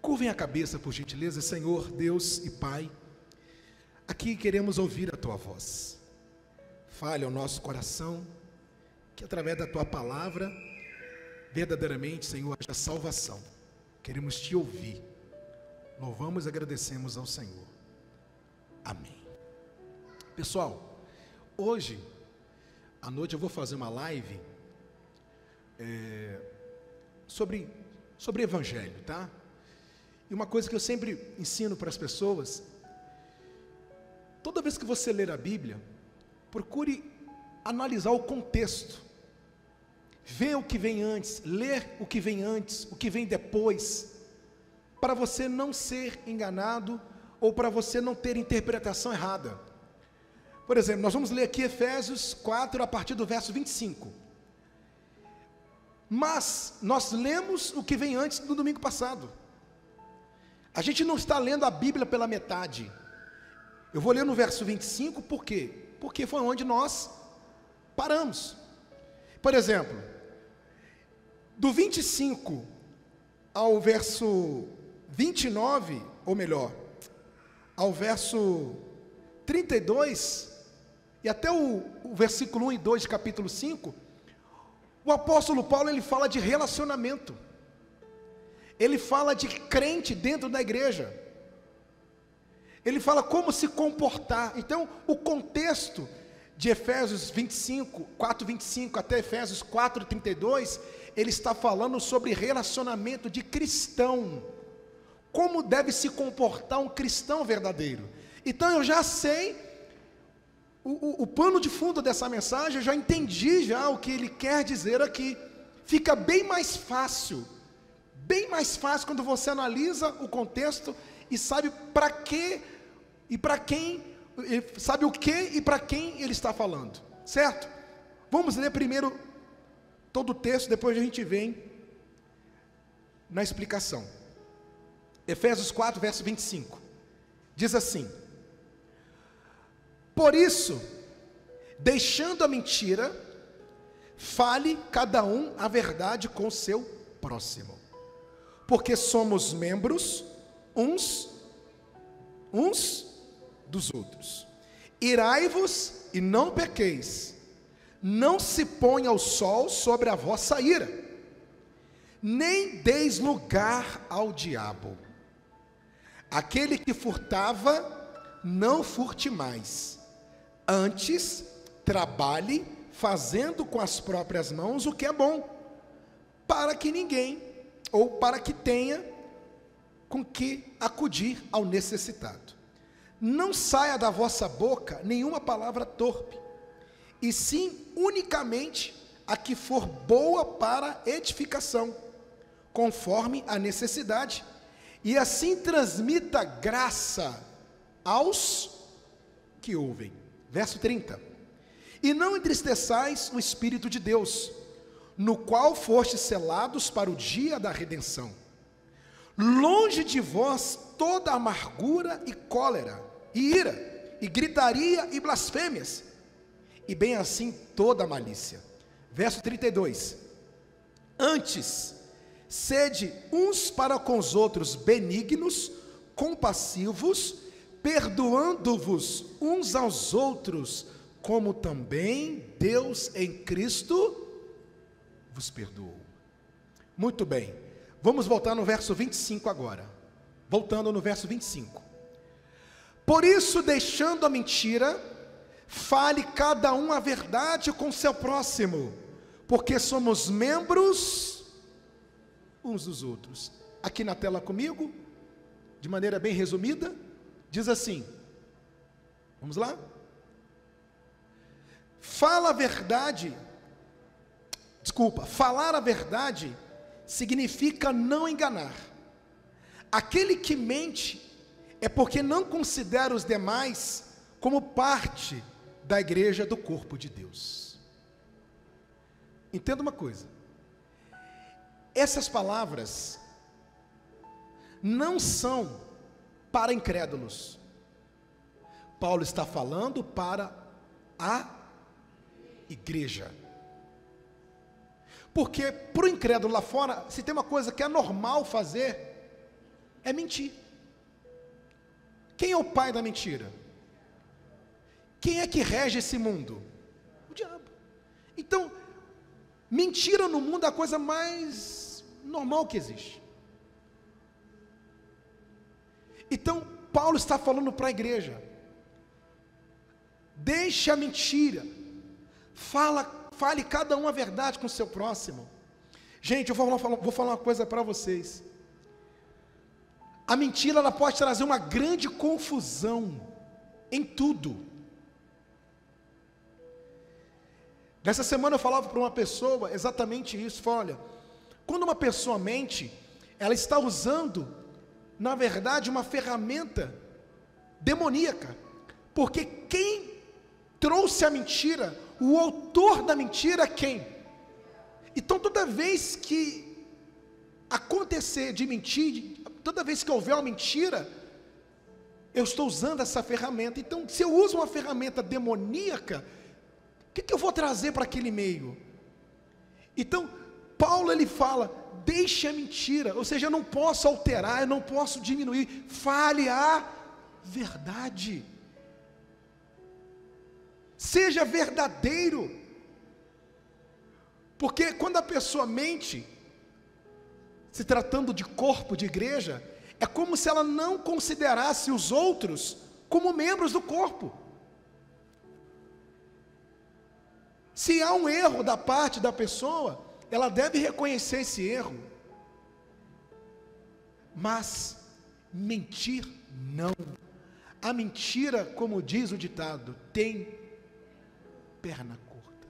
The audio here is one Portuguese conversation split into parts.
Curvem a cabeça, por gentileza. Senhor, Deus e Pai, aqui queremos ouvir a Tua voz. Fale ao nosso coração, que através da Tua palavra, verdadeiramente, Senhor, haja salvação. Queremos Te ouvir. Louvamos e agradecemos ao Senhor. Amém. Pessoal, hoje à noite eu vou fazer uma live sobre Evangelho, tá? E uma coisa que eu sempre ensino para as pessoas: toda vez que você ler a Bíblia, procure analisar o contexto, ver o que vem antes, ler o que vem antes, o que vem depois, para você não ser enganado ou para você não ter interpretação errada. Por exemplo, nós vamos ler aqui Efésios 4 a partir do verso 25. Mas nós lemos o que vem antes no domingo passado. A gente não está lendo a Bíblia pela metade. Eu vou ler no verso 25, por quê? Porque foi onde nós paramos. Por exemplo, do 25 ao verso 29, ou melhor, ao verso 32, e até o versículo 1 e 2 de capítulo 5, o apóstolo Paulo ele fala de relacionamento. Ele fala de crente dentro da igreja. Ele fala como se comportar. Então, o contexto de Efésios 25, 4:25 até Efésios 4:32, ele está falando sobre relacionamento de cristão. Como deve se comportar um cristão verdadeiro. Então, eu já sei o pano de fundo dessa mensagem, eu já entendi já o que ele quer dizer aqui. Fica bem mais fácil quando você analisa o contexto e sabe para quê e para quem, sabe o que e para quem ele está falando, certo? Vamos ler primeiro todo o texto, depois a gente vem na explicação. Efésios 4, verso 25, diz assim: por isso, deixando a mentira, fale cada um a verdade com o seu próximo, porque somos membros uns dos outros. Irai-vos e não pequeis, não se ponha o sol sobre a vossa ira, nem deis lugar ao diabo. Aquele que furtava, não furte mais, antes trabalhe fazendo com as próprias mãos o que é bom, para que ninguém, ou para que tenha com que acudir ao necessitado. Não saia da vossa boca nenhuma palavra torpe, e sim unicamente a que for boa para edificação, conforme a necessidade, e assim transmita graça aos que ouvem. Verso 30. E não entristeçais o Espírito de Deus, no qual fostes selados para o dia da redenção. Longe de vós toda amargura e cólera, e ira, e gritaria e blasfêmias, e bem assim toda malícia. Verso 32. Antes, sede uns para com os outros benignos, compassivos, perdoando-vos uns aos outros, como também Deus em Cristo vos perdoou. Muito bem, vamos voltar no verso 25 agora. Voltando no verso 25. Por isso, deixando a mentira, fale cada um a verdade com seu próximo, porque somos membros uns dos outros. Aqui na tela comigo, de maneira bem resumida, diz assim, vamos lá? Falar a verdade significa não enganar. Aquele que mente é porque não considera os demais como parte da igreja do corpo de Deus. Entenda uma coisa, essas palavras não são para incrédulos. Paulo está falando para a igreja. Porque para o incrédulo lá fora, se tem uma coisa que é normal fazer, é mentir. Quem é o pai da mentira? Quem é que rege esse mundo? O diabo. Então, mentira no mundo é a coisa mais normal que existe. Então, Paulo está falando para a igreja: deixe a mentira, fale cada um a verdade com o seu próximo. Gente, eu vou falar uma coisa para vocês. A mentira, ela pode trazer uma grande confusão em tudo. Nessa semana eu falava para uma pessoa exatamente isso. Falei: olha, quando uma pessoa mente, ela está usando, na verdade, uma ferramenta demoníaca, porque quem trouxe a mentira, o autor da mentira é quem? Então toda vez que acontecer de mentir, toda vez que houver uma mentira, eu estou usando essa ferramenta. Então, se eu uso uma ferramenta demoníaca, o que eu vou trazer para aquele meio? Então, Paulo ele fala: deixe a mentira, ou seja, eu não posso alterar, eu não posso diminuir, fale a verdade, seja verdadeiro, porque quando a pessoa mente, se tratando de corpo, de igreja, é como se ela não considerasse os outros como membros do corpo. Se há um erro da parte da pessoa, ela deve reconhecer esse erro, mas mentir não. A mentira, como diz o ditado, tem perna curta.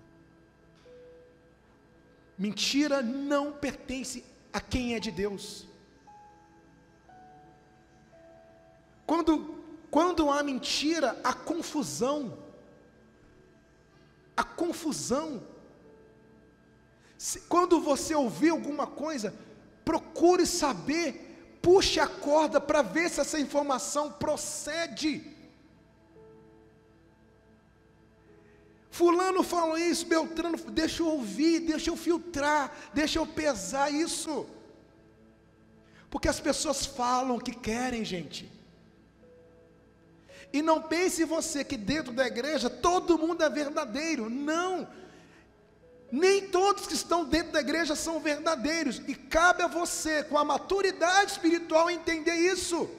Mentira não pertence a quem é de Deus. Quando há mentira, há confusão. A confusão. Quando você ouvir alguma coisa, procure saber, puxe a corda para ver se essa informação procede. Fulano falou isso, Beltrano, deixa eu ouvir, deixa eu filtrar, deixa eu pesar isso. Porque as pessoas falam o que querem, gente. E não pense você que dentro da igreja todo mundo é verdadeiro. Não, nem todos que estão dentro da igreja são verdadeiros. E cabe a você, com a maturidade espiritual, entender isso.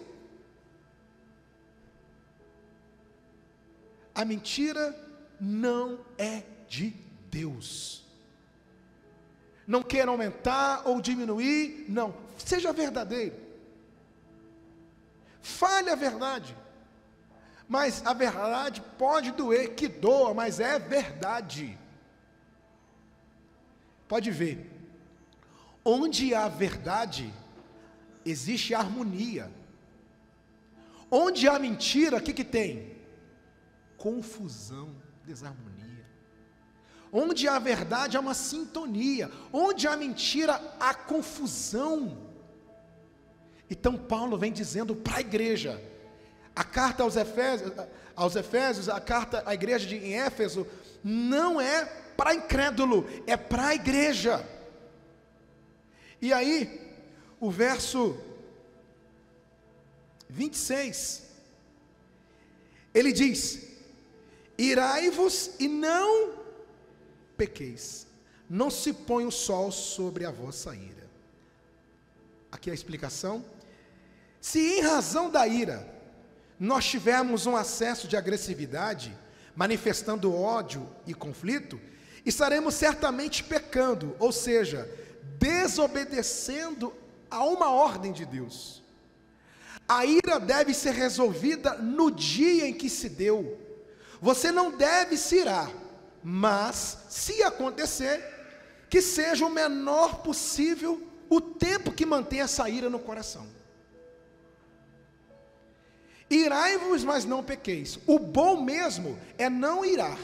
A mentira não é de Deus. Não queira aumentar ou diminuir, não. Seja verdadeiro. Fale a verdade. Mas a verdade pode doer, que doa, mas é verdade. Pode ver, onde há verdade, existe harmonia. Onde há mentira, o que tem? Confusão, desarmonia. Onde há verdade, há uma sintonia. Onde há mentira, há confusão. Então Paulo vem dizendo para a igreja, a carta aos Efésios, a carta à igreja em Éfeso, não é para incrédulo, é para a igreja. E aí, o verso 26, ele diz: irai-vos e não pequeis, não se põe o sol sobre a vossa ira. Aqui a explicação: se em razão da ira nós tivermos um acesso de agressividade, manifestando ódio e conflito, estaremos certamente pecando, ou seja, desobedecendo a uma ordem de Deus. A ira deve ser resolvida no dia em que se deu. Você não deve se irar, mas, se acontecer, que seja o menor possível o tempo que mantém essa ira no coração. Irai-vos, mas não pequeis. O bom mesmo é não irar,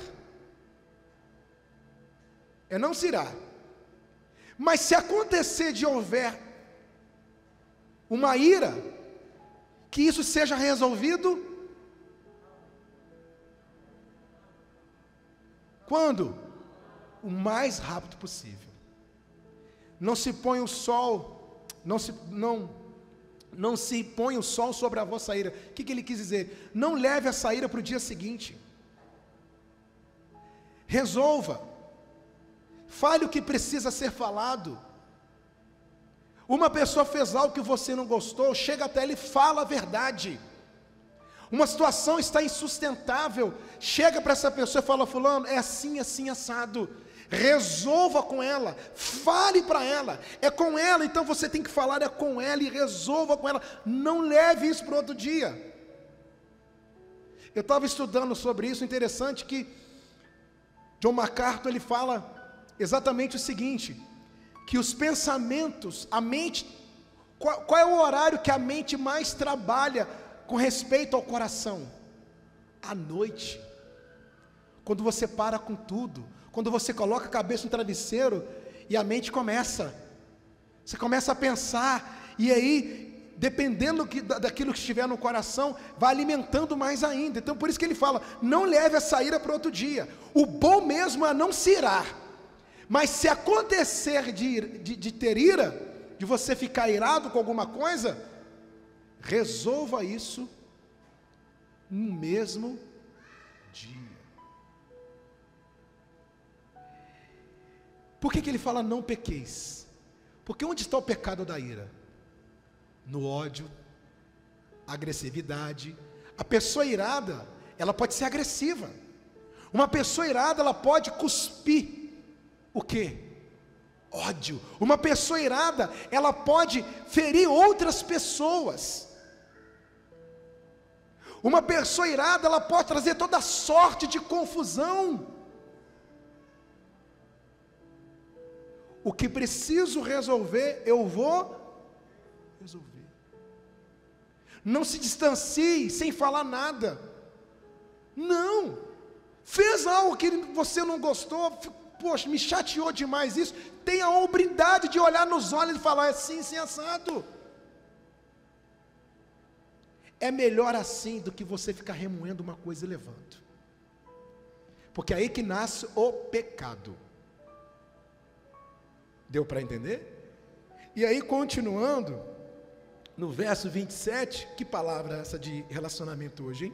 é não se irar. Mas se acontecer de houver uma ira, que isso seja resolvido quando? O mais rápido possível. Não se põe o sol, não não se põe o sol sobre a vossa ira. O que ele quis dizer? Não leve essa ira para o dia seguinte. Resolva. Fale o que precisa ser falado. Uma pessoa fez algo que você não gostou, chega até ele e fala a verdade. Uma situação está insustentável, chega para essa pessoa e fala: fulano, é assim, assim, assado. Resolva com ela, fale para ela, é com ela, então você tem que falar, é com ela, e resolva com ela, não leve isso para outro dia. Eu estava estudando sobre isso, interessante que John MacArthur, ele fala exatamente o seguinte, que os pensamentos, a mente, qual é o horário que a mente mais trabalha com respeito ao coração? À noite, quando você para com tudo, quando você coloca a cabeça no travesseiro e a mente você começa a pensar, e aí, dependendo daquilo que estiver no coração, vai alimentando mais ainda. Então por isso que ele fala, não leve essa ira para outro dia. O bom mesmo é não se irar, mas se acontecer de ter ira, de você ficar irado com alguma coisa, resolva isso no mesmo dia. Por que ele fala não pequeis? Porque onde está o pecado da ira? No ódio, agressividade. A pessoa irada, ela pode ser agressiva. Uma pessoa irada, ela pode cuspir o quê? Ódio. Uma pessoa irada, ela pode ferir outras pessoas. Uma pessoa irada, ela pode trazer toda sorte de confusão. O que preciso resolver, eu vou resolver. Não se distancie sem falar nada. Não. Fez algo que você não gostou, poxa, me chateou demais isso. Tenha a hombridade de olhar nos olhos e falar assim, sem assado. É melhor assim do que você ficar remoendo uma coisa e levando. Porque é aí que nasce o pecado. Deu para entender? E aí, continuando, no verso 27, que palavra é essa de relacionamento hoje, hein?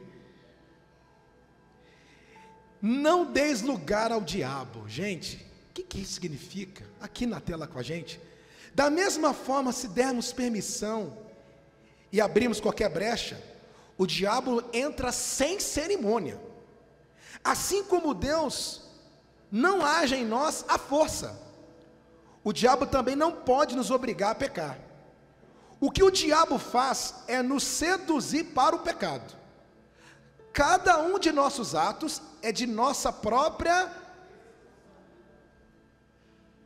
Não deis lugar ao diabo. Gente, o que isso significa? Aqui na tela com a gente. Da mesma forma, se dermos permissão e abrimos qualquer brecha, o diabo entra sem cerimônia. Assim como Deus não age em nós à força, o diabo também não pode nos obrigar a pecar. O que o diabo faz é nos seduzir para o pecado. Cada um de nossos atos é de nossa própria.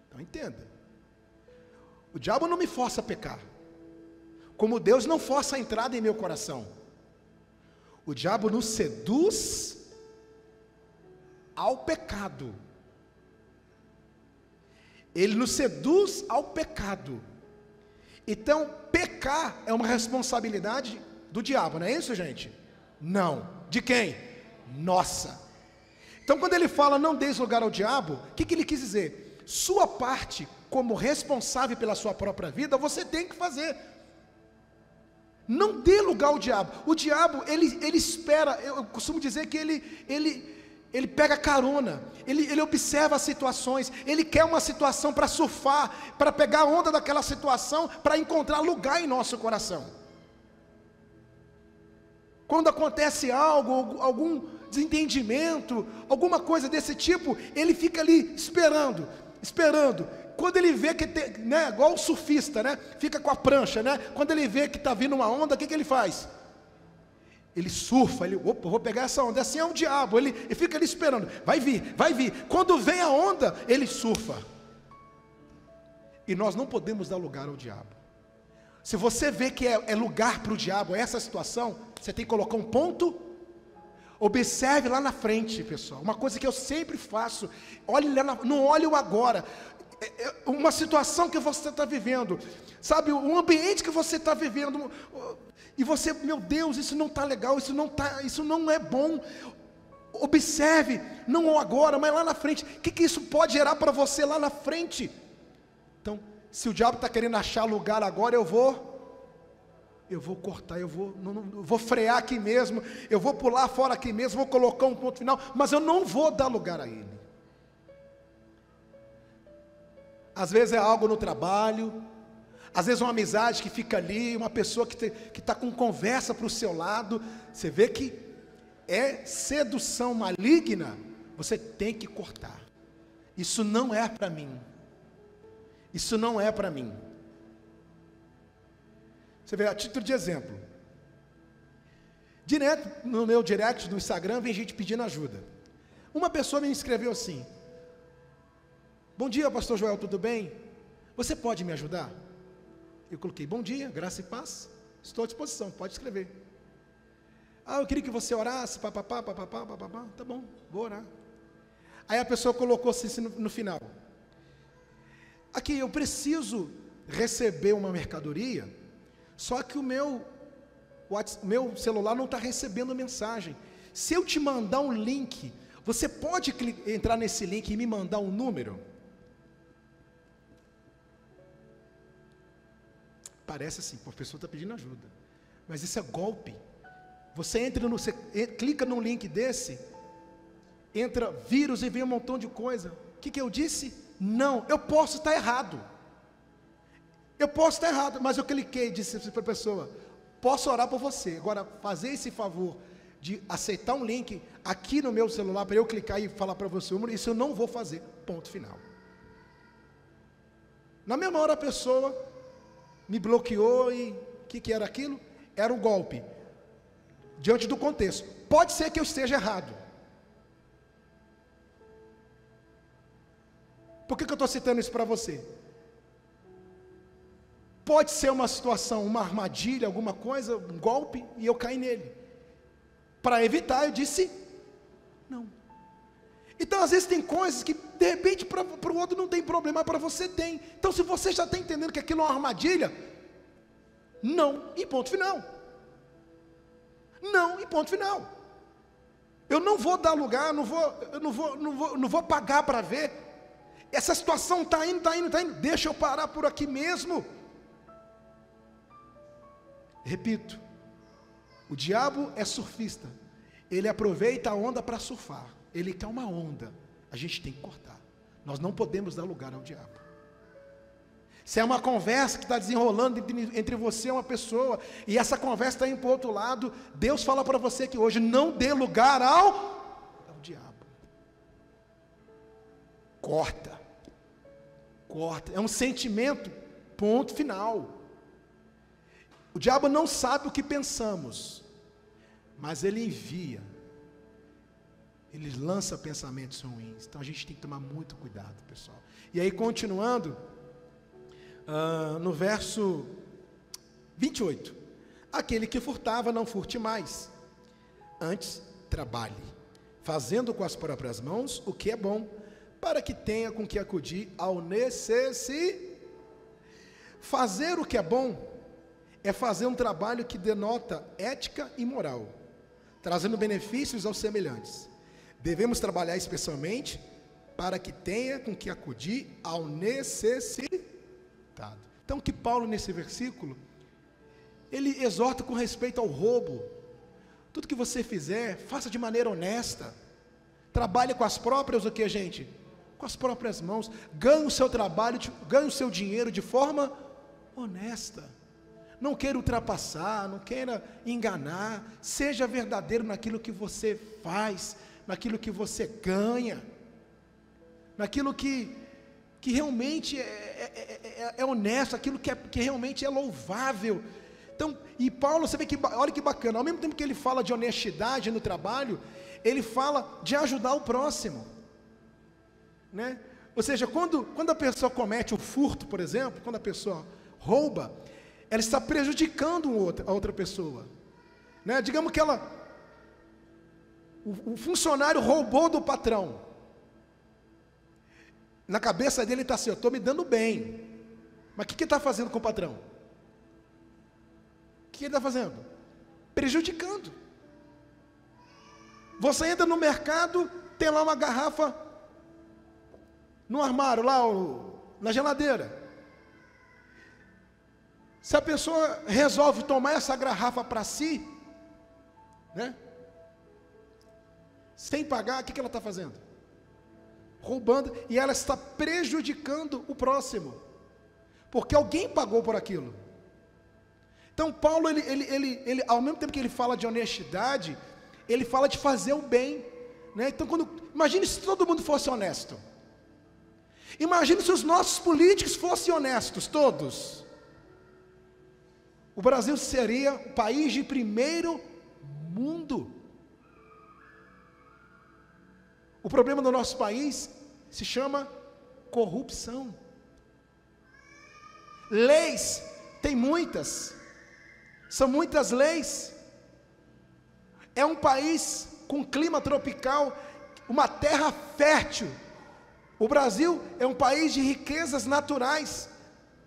Então entenda, o diabo não me força a pecar, como Deus não força a entrada em meu coração. O diabo nos seduz ao pecado. Ele nos seduz ao pecado. Então, pecar é uma responsabilidade do diabo, não é isso, gente? Não. De quem? Nossa. Então, quando ele fala não deis lugar ao diabo, o que ele quis dizer? Sua parte, como responsável pela sua própria vida, você tem que fazer. Não dê lugar ao diabo. O diabo, ele espera, eu costumo dizer que ele pega carona, ele observa as situações, ele quer uma situação para surfar, para pegar a onda daquela situação, para encontrar lugar em nosso coração. Quando acontece algo, algum desentendimento, alguma coisa desse tipo, ele fica ali esperando. Quando ele vê que tem, né, igual o surfista, né, fica com a prancha, né, quando ele vê que está vindo uma onda, o que ele faz? Ele surfa, opa, vou pegar essa onda. Assim é o diabo, ele fica ali esperando, vai vir, quando vem a onda, ele surfa. E nós não podemos dar lugar ao diabo. Se você vê que é lugar para o diabo, essa situação, você tem que colocar um ponto. Observe lá na frente, pessoal, uma coisa que eu sempre faço, olhe lá, não olhe o agora, uma situação que você está vivendo, sabe, um ambiente que você está vivendo, e você, meu Deus, isso não está legal, isso não é bom. Observe, não agora, mas lá na frente, o que isso pode gerar para você lá na frente? Então, se o diabo está querendo achar lugar agora, eu vou eu vou cortar, eu vou frear aqui mesmo, eu vou pular fora aqui mesmo, vou colocar um ponto final, mas eu não vou dar lugar a ele. Às vezes é algo no trabalho, às vezes uma amizade que fica ali, uma pessoa que está com conversa para o seu lado, você vê que é sedução maligna, você tem que cortar. Isso não é para mim. Isso não é para mim. Você vê, a título de exemplo, direto no meu direct do Instagram vem gente pedindo ajuda. Uma pessoa me escreveu assim: bom dia, pastor Joel, tudo bem? Você pode me ajudar? Eu coloquei: bom dia, graça e paz, estou à disposição, pode escrever. Eu queria que você orasse, papapá, papapá, papapá. Tá bom, vou orar. Aí a pessoa colocou assim no final: aqui, eu preciso receber uma mercadoria, só que o meu celular não está recebendo mensagem. Se eu te mandar um link, você pode entrar nesse link e me mandar um número? Parece assim, a pessoa está pedindo ajuda, mas isso é golpe. Você clica num link desse, entra vírus e vem um montão de coisa. O que eu disse? Não, eu posso estar errado. Eu posso estar errado, mas eu cliquei e disse para a pessoa: posso orar por você. Agora, fazer esse favor de aceitar um link aqui no meu celular para eu clicar e falar para você o número, isso eu não vou fazer. Ponto final. Na mesma hora a pessoa me bloqueou e o que era aquilo? Era um golpe. Diante do contexto, pode ser que eu esteja errado. Por que eu estou citando isso para você? Pode ser uma situação, uma armadilha, alguma coisa, um golpe, e eu caí nele. Para evitar, eu disse não. Então, às vezes tem coisas que, de repente, para o outro não tem problema, para você tem. Então, se você já está entendendo que aquilo é uma armadilha, não, e ponto final. Não, e ponto final. Eu não vou dar lugar, não vou pagar para ver. Essa situação está indo, deixa eu parar por aqui mesmo. Repito, o diabo é surfista, ele aproveita a onda para surfar, ele quer uma onda, a gente tem que cortar, nós não podemos dar lugar ao diabo. Se é uma conversa que está desenrolando entre você e uma pessoa, e essa conversa está indo para o outro lado, Deus fala para você que hoje não dê lugar ao diabo. Corta, é um sentimento, ponto final. O diabo não sabe o que pensamos, mas ele envia, ele lança pensamentos ruins. Então a gente tem que tomar muito cuidado, pessoal. E aí, continuando, no verso 28, aquele que furtava não furte mais, antes trabalhe, fazendo com as próprias mãos o que é bom, para que tenha com que acudir ao necessitado. Fazer o que é bom é fazer um trabalho que denota ética e moral, trazendo benefícios aos semelhantes. Devemos trabalhar especialmente para que tenha com que acudir ao necessitado. Então, que Paulo nesse versículo, ele exorta com respeito ao roubo. Tudo que você fizer, faça de maneira honesta. Trabalhe com as próprias, o que, gente? Com as próprias mãos. Ganhe o seu trabalho, ganhe o seu dinheiro de forma honesta. Não queira ultrapassar, não queira enganar. Seja verdadeiro naquilo que você faz, naquilo que você ganha, naquilo que realmente é honesto, aquilo que realmente é louvável. Então, e Paulo, você vê que, olha que bacana, ao mesmo tempo que ele fala de honestidade no trabalho, ele fala de ajudar o próximo, né? Ou seja, quando a pessoa comete o furto, por exemplo, quando a pessoa rouba, ela está prejudicando a outra pessoa, né? Digamos que o funcionário roubou do patrão, na cabeça dele está assim: eu estou me dando bem, mas o que ele está fazendo com o patrão? O que ele está fazendo? Prejudicando. Você entra no mercado, tem lá uma garrafa no armário, lá na geladeira. Se a pessoa resolve tomar essa garrafa para si, né? Sem pagar, o que ela está fazendo? Roubando, e ela está prejudicando o próximo, porque alguém pagou por aquilo. Então Paulo, ele ao mesmo tempo que ele fala de honestidade, ele fala de fazer o bem, né? Então imagine se todo mundo fosse honesto. Imagine se os nossos políticos fossem honestos, todos. O Brasil seria o país de primeiro mundo. O problema do nosso país se chama corrupção. Leis, tem muitas, são muitas leis. É um país com clima tropical, uma terra fértil. O Brasil é um país de riquezas naturais.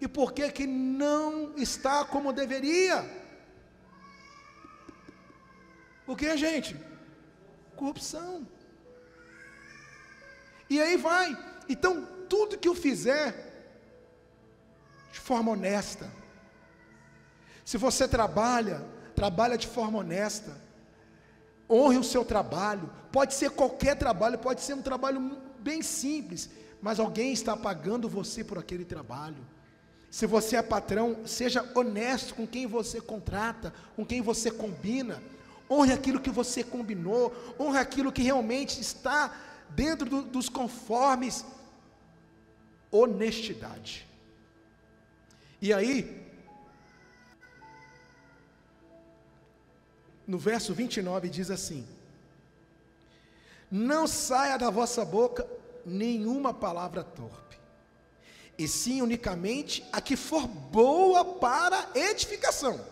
E por que que não está como deveria? O que, gente? Corrupção. E aí vai. Então, tudo que eu fizer, de forma honesta. Se você trabalha de forma honesta. Honre o seu trabalho. Pode ser qualquer trabalho, pode ser um trabalho bem simples, mas alguém está pagando você por aquele trabalho. Se você é patrão, seja honesto com quem você contrata, com quem você combina. Honre aquilo que você combinou, honre aquilo que realmente está dentro dos conformes. Honestidade. E aí, no verso 29 diz assim: não saia da vossa boca nenhuma palavra torpe, e sim unicamente a que for boa para edificação,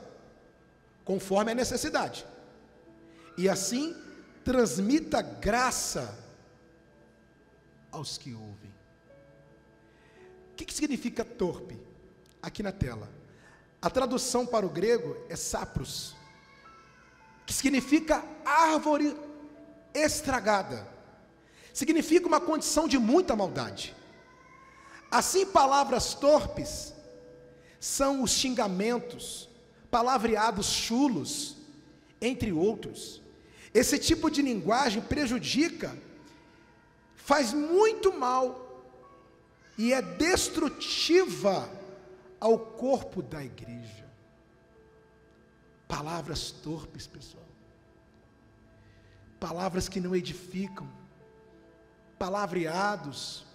conforme a necessidade, e assim transmita graça aos que ouvem. O que significa torpe? Aqui na tela, a tradução para o grego é sapros, que significa árvore estragada, significa uma condição de muita maldade. Assim, palavras torpes são os xingamentos, palavreados chulos, entre outros. Esse tipo de linguagem prejudica, faz muito mal e é destrutiva ao corpo da igreja. Palavras torpes, pessoal. Palavras que não edificam, palavreados,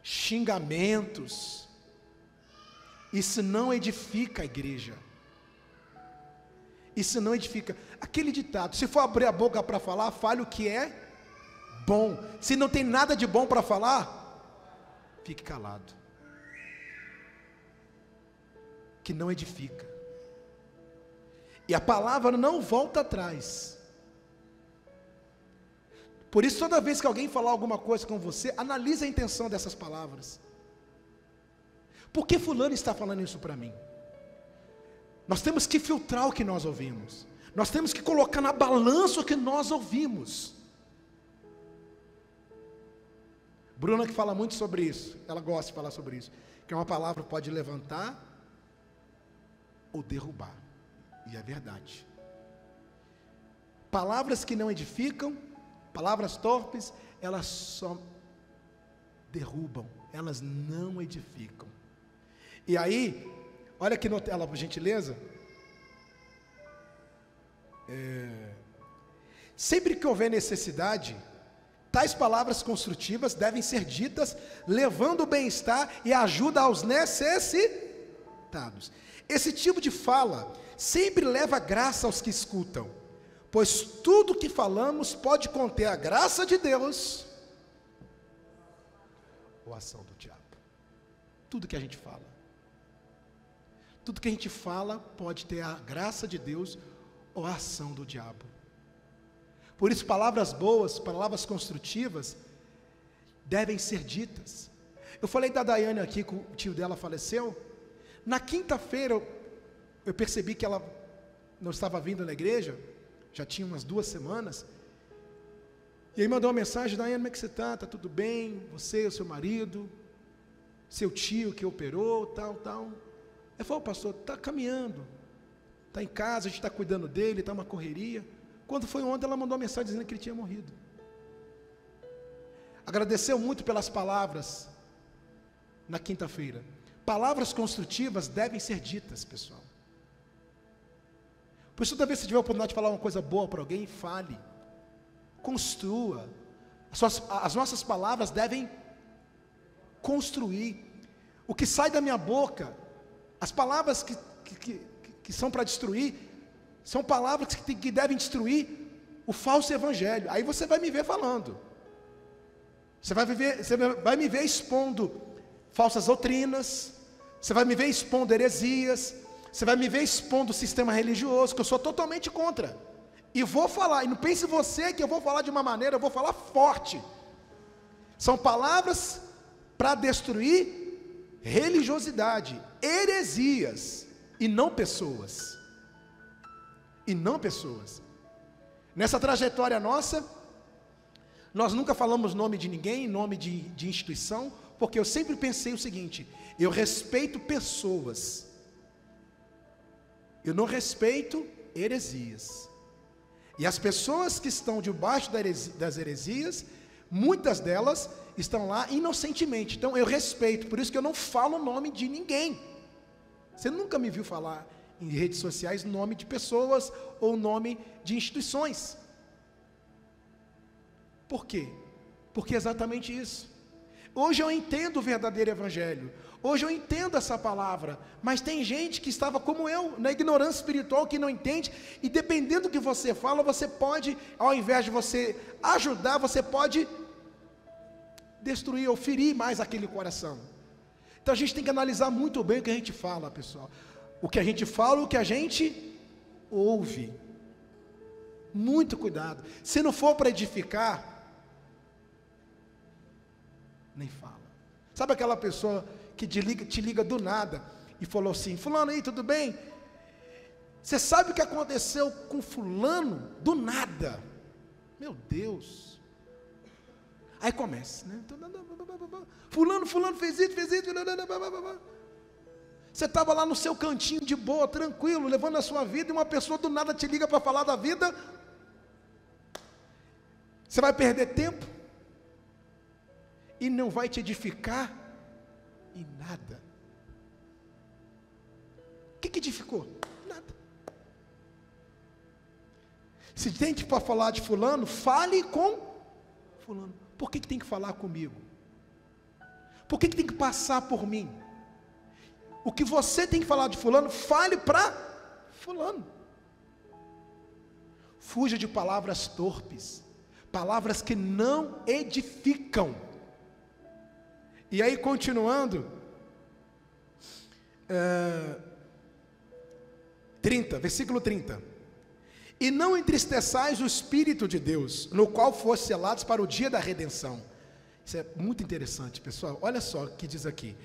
xingamentos. Isso não edifica a igreja. Isso não edifica. Aquele ditado: se for abrir a boca para falar, fale o que é bom. Se não tem nada de bom para falar, fique calado. Que não edifica. E a palavra não volta atrás. Por isso, toda vez que alguém falar alguma coisa com você, analise a intenção dessas palavras. Por que fulano está falando isso para mim? Nós temos que filtrar o que nós ouvimos. Nós temos que colocar na balança o que nós ouvimos. Bruna, que fala muito sobre isso, ela gosta de falar sobre isso, que uma palavra pode levantar ou derrubar. E é verdade. Palavras que não edificam, palavras torpes, elas só derrubam, elas não edificam. E aí, olha aqui na tela, por gentileza. Sempre que houver necessidade, tais palavras construtivas devem ser ditas, levando o bem-estar e ajuda aos necessitados. Esse tipo de fala sempre leva graça aos que escutam, pois tudo que falamos pode conter a graça de Deus ou a ação do diabo. Tudo que a gente fala. Tudo que a gente fala pode ter a graça de Deus ou a ação do diabo. Por isso, palavras boas, palavras construtivas, devem ser ditas. Eu falei da Daiane aqui, que o tio dela faleceu. Na quinta-feira, eu percebi que ela não estava vindo na igreja, já tinha umas 2 semanas. E aí mandou uma mensagem: Daiane, como é que você está? Está tudo bem? Você, o seu marido, seu tio que operou, tal. Ele falou: pastor, está caminhando, está em casa, a gente está cuidando dele, está uma correria. Quando foi ontem, ela mandou uma mensagem dizendo que ele tinha morrido. Agradeceu muito pelas palavras na quinta-feira. Palavras construtivas devem ser ditas, pessoal. Por isso, toda vez que você tiver a oportunidade de falar uma coisa boa para alguém, fale, construa. As nossas palavras devem construir. O que sai da minha boca, as palavras que são para destruir, são palavras que devem destruir o falso evangelho. Aí você vai me ver falando. Você vai me ver expondo falsas doutrinas. Você vai me ver expondo heresias. Você vai me ver expondo o sistema religioso, que eu sou totalmente contra. E vou falar, e não pense você que eu vou falar de uma maneira, eu vou falar forte. São palavras para destruir religiosidade, heresias, e não pessoas. E não pessoas. Nessa trajetória nossa, nós nunca falamos nome de ninguém, nome de instituição, porque eu sempre pensei o seguinte: eu respeito pessoas, eu não respeito heresias. E as pessoas que estão debaixo das heresias, muitas delas estão lá inocentemente. Então eu respeito, por isso que eu não falo o nome de ninguém. Você nunca me viu falar em redes sociais nome de pessoas ou nome de instituições. Por quê? Porque é exatamente isso. Hoje eu entendo o verdadeiro evangelho. Hoje eu entendo essa palavra. Mas tem gente que estava como eu, na ignorância espiritual, que não entende. E dependendo do que você fala, você pode, ao invés de você ajudar, você pode destruir ou ferir mais aquele coração. Então a gente tem que analisar muito bem o que a gente fala, pessoal. O que a gente fala, o que a gente ouve. Muito cuidado. Se não for para edificar, nem fala. Sabe aquela pessoa que te liga do nada e falou assim: fulano aí, tudo bem? Você sabe o que aconteceu com fulano? Do nada. Meu Deus. Aí começa, né? Fulano fez isso. Você estava lá no seu cantinho de boa, tranquilo, levando a sua vida, e uma pessoa do nada te liga para falar da vida. Você vai perder tempo e não vai te edificar em nada. O que edificou? Nada. Se tem que falar de fulano, fale com fulano. Por que tem que falar comigo? Por que tem que passar por mim? O que você tem que falar de fulano, fale para fulano. Fuja de palavras torpes, palavras que não edificam. E aí, continuando, 30, versículo 30. E não entristeçais o Espírito de Deus, no qual foste selados para o dia da redenção. Isso é muito interessante, pessoal. Olha só o que diz aqui.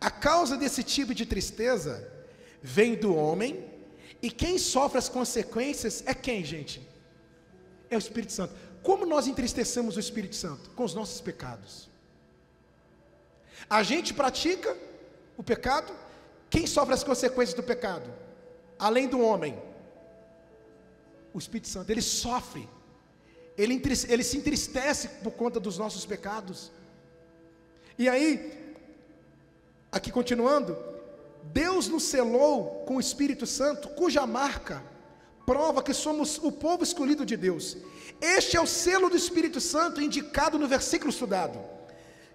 A causa desse tipo de tristeza vem do homem, e quem sofre as consequências é quem, gente? É o Espírito Santo. Como nós entristecemos o Espírito Santo? Com os nossos pecados. A gente pratica o pecado. Quem sofre as consequências do pecado? Além do homem, o Espírito Santo. Ele sofre, ele se entristece por conta dos nossos pecados. E aí, aqui continuando, Deus nos selou com o Espírito Santo, cuja marca prova que somos o povo escolhido de Deus. Este é o selo do Espírito Santo indicado no versículo estudado,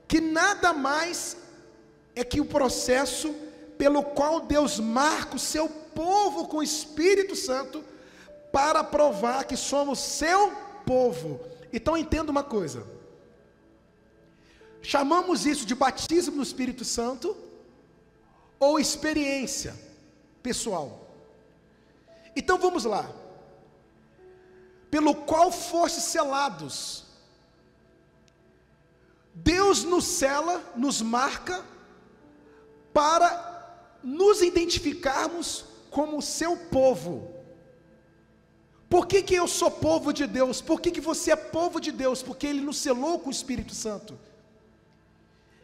que nada mais é que o processo pelo qual Deus marca o seu povo com o Espírito Santo, para provar que somos seu povo. Então entenda uma coisa, chamamos isso de batismo no Espírito Santo, ou experiência pessoal. Então vamos lá. Pelo qual fostes selados. Deus nos sela, nos marca, para nos identificarmos como seu povo. Por que eu sou povo de Deus? Por que você é povo de Deus? Porque Ele nos selou com o Espírito Santo.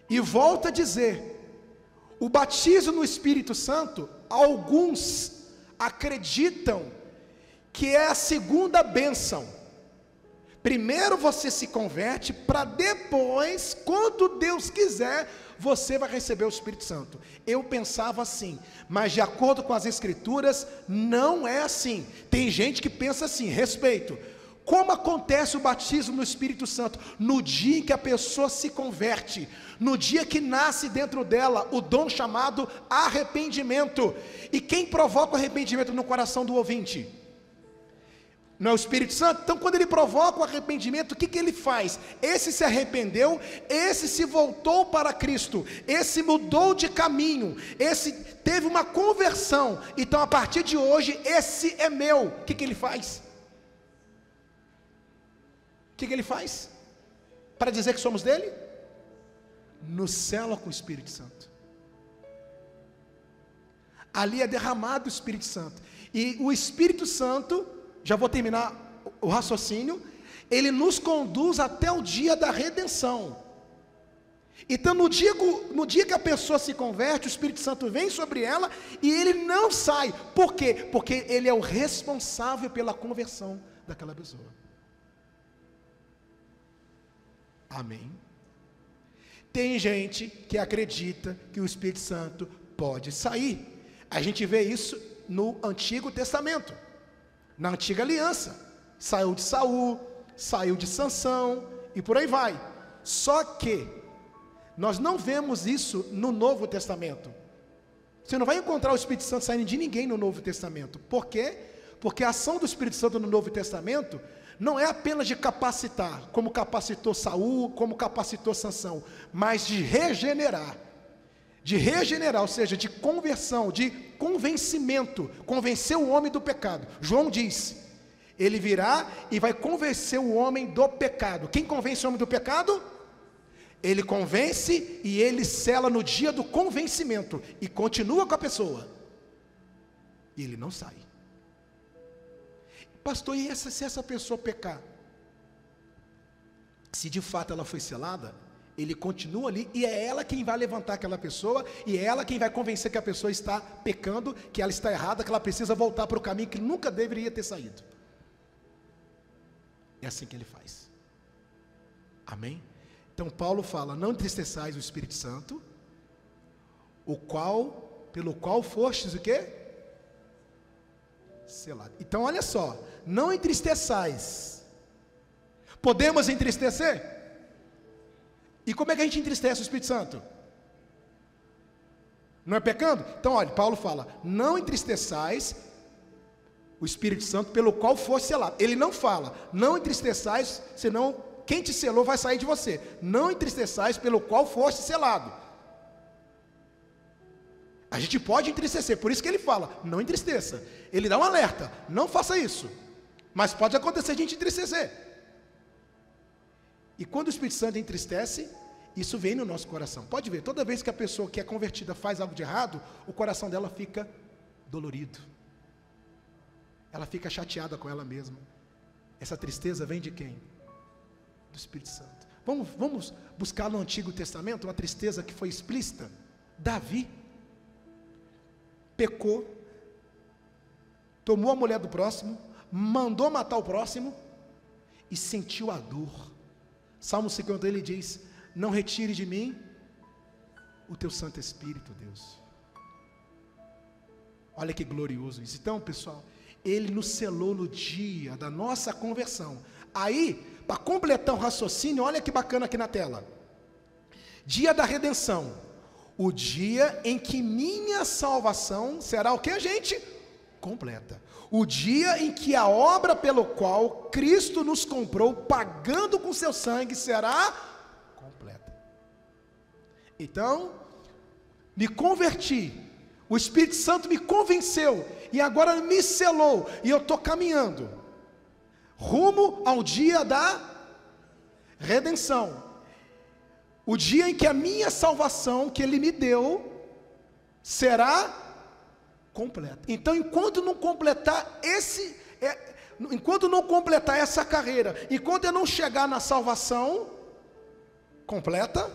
E volta a dizer, O batismo no Espírito Santo, alguns acreditam que é a segunda bênção. Primeiro você se converte, para depois, quando Deus quiser, você vai receber o Espírito Santo. Eu pensava assim, mas de acordo com as Escrituras, não é assim. Tem gente que pensa assim, respeito. Como acontece o batismo no Espírito Santo? No dia em que a pessoa se converte, no dia que nasce dentro dela o dom chamado arrependimento. E quem provoca o arrependimento no coração do ouvinte? Não é o Espírito Santo? Então quando ele provoca o arrependimento, o que ele faz? Esse se arrependeu, esse se voltou para Cristo, esse mudou de caminho, esse teve uma conversão. Então a partir de hoje, esse é meu. O que ele faz? O que ele faz? Para dizer que somos dele? Nos sela com o Espírito Santo. Ali é derramado o Espírito Santo. E o Espírito Santo, já vou terminar o raciocínio, ele nos conduz até o dia da redenção. Então no dia que a pessoa se converte, o Espírito Santo vem sobre ela e ele não sai. Por quê? Porque ele é o responsável pela conversão daquela pessoa. Amém? Tem gente que acredita que o Espírito Santo pode sair. A gente vê isso no Antigo Testamento, na Antiga Aliança. Saiu de Saul, saiu de Sansão e por aí vai. Só que nós não vemos isso no Novo Testamento. Você não vai encontrar o Espírito Santo saindo de ninguém no Novo Testamento. Por quê? Porque a ação do Espírito Santo no Novo Testamento não é apenas de capacitar, como capacitou Saul, como capacitou Sansão, mas de regenerar. De regenerar, ou seja, de conversão, de convencimento, convencer o homem do pecado. João diz, ele virá e vai convencer o homem do pecado. Quem convence o homem do pecado? Ele convence e ele sela no dia do convencimento, e continua com a pessoa, e ele não sai. Pastor, e se essa pessoa pecar? Se de fato ela foi selada, ele continua ali, e é ela quem vai levantar aquela pessoa, e é ela quem vai convencer que a pessoa está pecando, que ela está errada, que ela precisa voltar para o caminho que nunca deveria ter saído. É assim que ele faz. Amém? Então Paulo fala, não entristeçais o Espírito Santo, pelo qual fostes o quê? Selado. Então olha só, não entristeçais. Podemos entristecer? E como é que a gente entristece o Espírito Santo? Não é pecando? Então olha, Paulo fala, não entristeçais o Espírito Santo pelo qual foste selado. Ele não fala, não entristeçais, senão quem te selou vai sair de você. Não entristeçais pelo qual foste selado. A gente pode entristecer, por isso que ele fala, não entristeça. Ele dá um alerta, não faça isso. Mas pode acontecer de a gente entristecer. E quando o Espírito Santo entristece, isso vem no nosso coração. Pode ver, toda vez que a pessoa que é convertida faz algo de errado, o coração dela fica dolorido. Ela fica chateada com ela mesma. Essa tristeza vem de quem? Do Espírito Santo. Vamos buscar no Antigo Testamento uma tristeza que foi explícita. Davi pecou, tomou a mulher do próximo, mandou matar o próximo e sentiu a dor. Salmo 50 ele diz, não retire de mim o teu Santo Espírito, Deus. Olha que glorioso isso. Então pessoal, ele nos selou no dia da nossa conversão. Aí, para completar o raciocínio, olha que bacana aqui na tela. Dia da redenção, o dia em que minha salvação será o que, gente? Completa. O dia em que a obra pelo qual Cristo nos comprou, pagando com seu sangue, será completa. Então, me converti, o Espírito Santo me convenceu, e agora me selou, e eu estou caminhando, rumo ao dia da redenção. O dia em que a minha salvação, que Ele me deu, será completa. Então, enquanto não completar essa carreira, enquanto eu não chegar na salvação completa,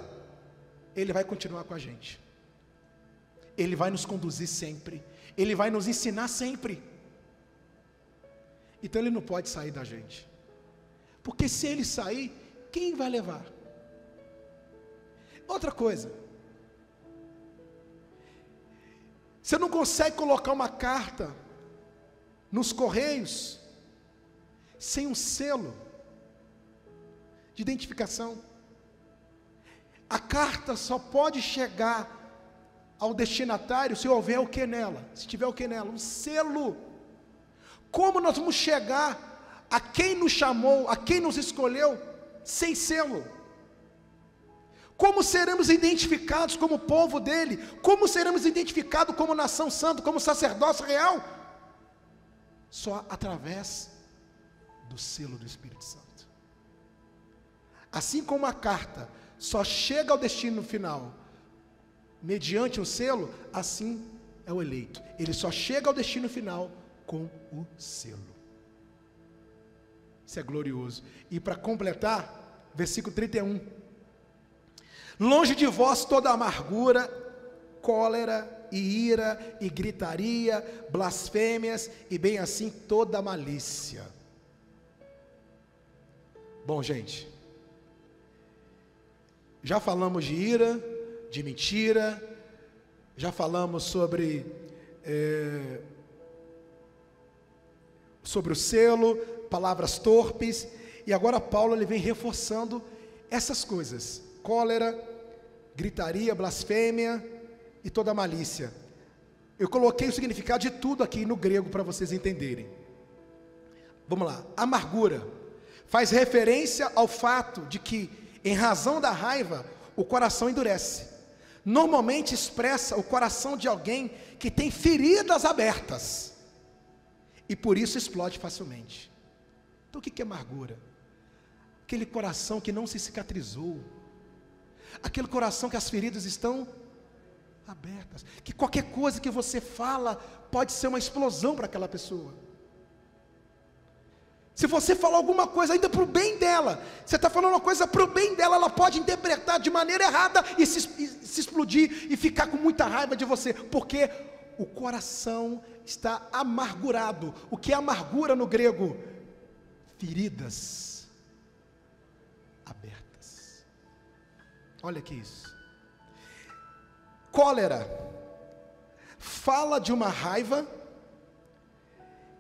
Ele vai continuar com a gente. Ele vai nos conduzir sempre, Ele vai nos ensinar sempre. Então Ele não pode sair da gente, porque se Ele sair, quem vai levar? Outra coisa, você não consegue colocar uma carta nos correios sem um selo de identificação. A carta só pode chegar ao destinatário se houver o que nela? Se tiver o que nela? Um selo. Como nós vamos chegar a quem nos chamou, a quem nos escolheu, sem selo? Como seremos identificados como povo dele? Como seremos identificados como nação santa, como sacerdócio real? Só através do selo do Espírito Santo. Assim como a carta só chega ao destino final mediante o selo, assim é o eleito. Ele só chega ao destino final com o selo. Isso é glorioso. E para completar, versículo 31. Longe de vós toda amargura, cólera e ira e gritaria, blasfêmias e bem assim toda malícia. Bom, gente, já falamos de ira, de mentira, já falamos sobre o selo, palavras torpes, e agora Paulo ele vem reforçando essas coisas: cólera, gritaria, blasfêmia e toda malícia. Eu coloquei o significado de tudo aqui no grego para vocês entenderem. Vamos lá. Amargura faz referência ao fato de que, em razão da raiva, o coração endurece. Normalmente expressa o coração de alguém que tem feridas abertas e por isso explode facilmente. Então o que é amargura? Aquele coração que não se cicatrizou, aquele coração que as feridas estão abertas, que qualquer coisa que você fala pode ser uma explosão para aquela pessoa. Se você falar alguma coisa ainda para o bem dela, você está falando uma coisa para o bem dela, ela pode interpretar de maneira errada e se explodir e ficar com muita raiva de você, porque o coração está amargurado. O que é amargura no grego? Feridas abertas. Olha que isso. Cólera fala de uma raiva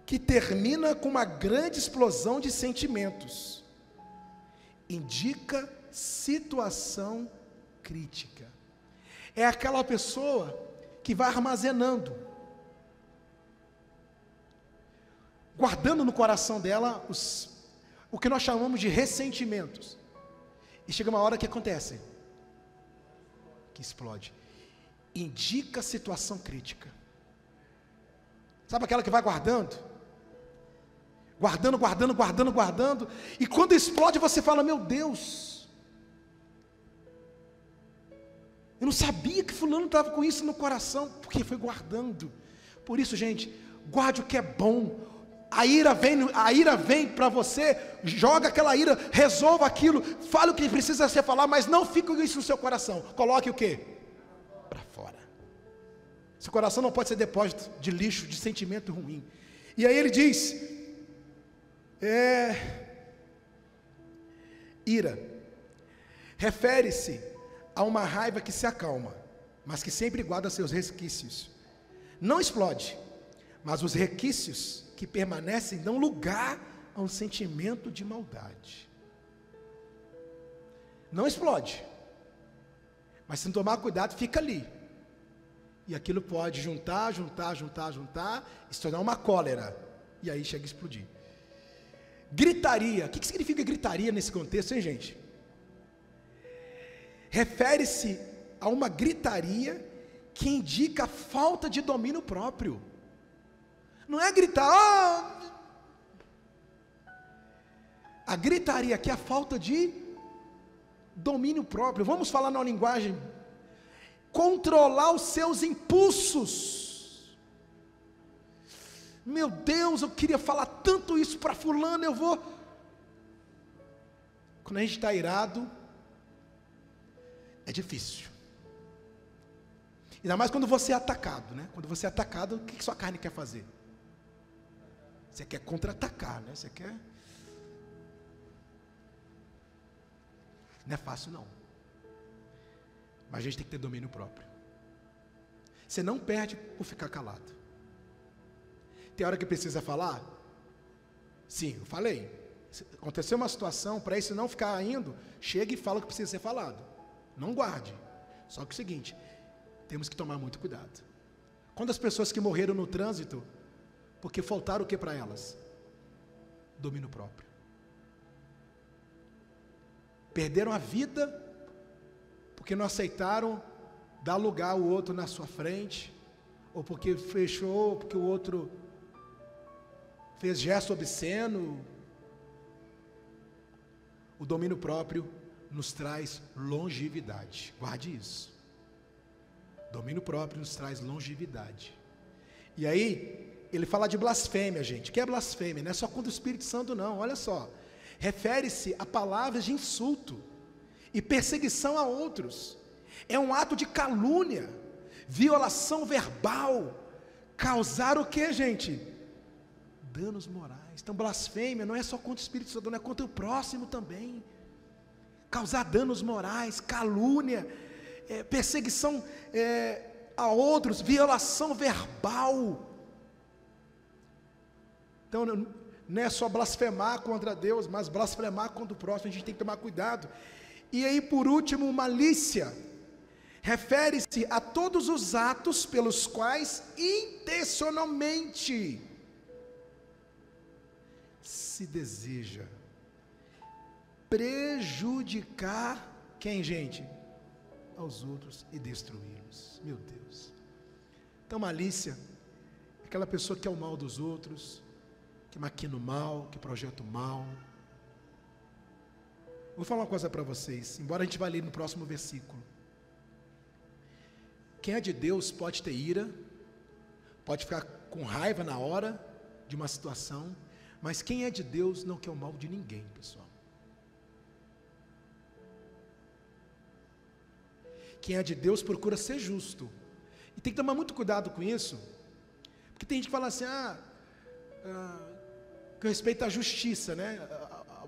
que termina com uma grande explosão de sentimentos, indica situação crítica. É aquela pessoa que vai armazenando, guardando no coração dela o que nós chamamos de ressentimentos, e chega uma hora que acontece, que explode, indica situação crítica. Sabe aquela que vai guardando, e quando explode você fala: meu Deus, eu não sabia que fulano estava com isso no coração, porque foi guardando. Por isso, gente, guarde o que é bom. A ira vem para você, joga aquela ira, resolva aquilo, fale o que precisa ser falar, mas não fique com isso no seu coração. Coloque o quê? Para fora. Seu coração não pode ser depósito de lixo, de sentimento ruim. E aí ele diz: ira refere-se a uma raiva que se acalma, mas que sempre guarda seus resquícios. Não explode, mas os resquícios que permanecem dão lugar a um sentimento de maldade. Não explode, mas se não tomar cuidado, fica ali. E aquilo pode juntar, e se tornar uma cólera, e aí chega a explodir. Gritaria, o que significa gritaria nesse contexto, hein, gente? Refere-se a uma gritaria que indica a falta de domínio próprio. Não é gritar, a gritaria aqui é a falta de domínio próprio. Vamos falar numa linguagem: controlar os seus impulsos. Meu Deus, eu queria falar tanto isso para fulano, eu vou. Quando a gente está irado, é difícil. Ainda mais quando você é atacado, né? Quando você é atacado, o que sua carne quer fazer? Você quer contra-atacar, né? Você quer... Não é fácil, não. Mas a gente tem que ter domínio próprio. Você não perde por ficar calado. Tem hora que precisa falar? Sim, eu falei. Se aconteceu uma situação, para isso não ficar indo, chega e fala o que precisa ser falado. Não guarde. Só que é o seguinte, temos que tomar muito cuidado. Quantas pessoas que morreram no trânsito, porque faltaram o que para elas? Domínio próprio. Perderam a vida, porque não aceitaram dar lugar ao outro na sua frente, ou porque fechou, ou porque o outro fez gesto obsceno. O domínio próprio nos traz longevidade. Guarde isso. Domínio próprio nos traz longevidade. E aí, ele fala de blasfêmia, gente. O que é blasfêmia? Não é só contra o Espírito Santo, não. Olha só. Refere-se a palavras de insulto e perseguição a outros. É um ato de calúnia, violação verbal. Causar o que, gente? Danos morais. Então, blasfêmia não é só contra o Espírito Santo, não é contra o próximo também. Causar danos morais, calúnia, perseguição a outros, violação verbal. Então, não é só blasfemar contra Deus, mas blasfemar contra o próximo. A gente tem que tomar cuidado. E aí, por último, malícia. Refere-se a todos os atos pelos quais intencionalmente se deseja prejudicar quem, gente? Aos outros e destruí-los. Meu Deus. Então, malícia é aquela pessoa que quer o mal dos outros, que maquina o mal, que projeta o mal. Vou falar uma coisa para vocês, embora a gente vá ler no próximo versículo. Quem é de Deus pode ter ira, pode ficar com raiva na hora de uma situação, mas quem é de Deus não quer o mal de ninguém, pessoal. Quem é de Deus procura ser justo. E tem que tomar muito cuidado com isso, porque tem gente que fala assim, que respeita a justiça, né?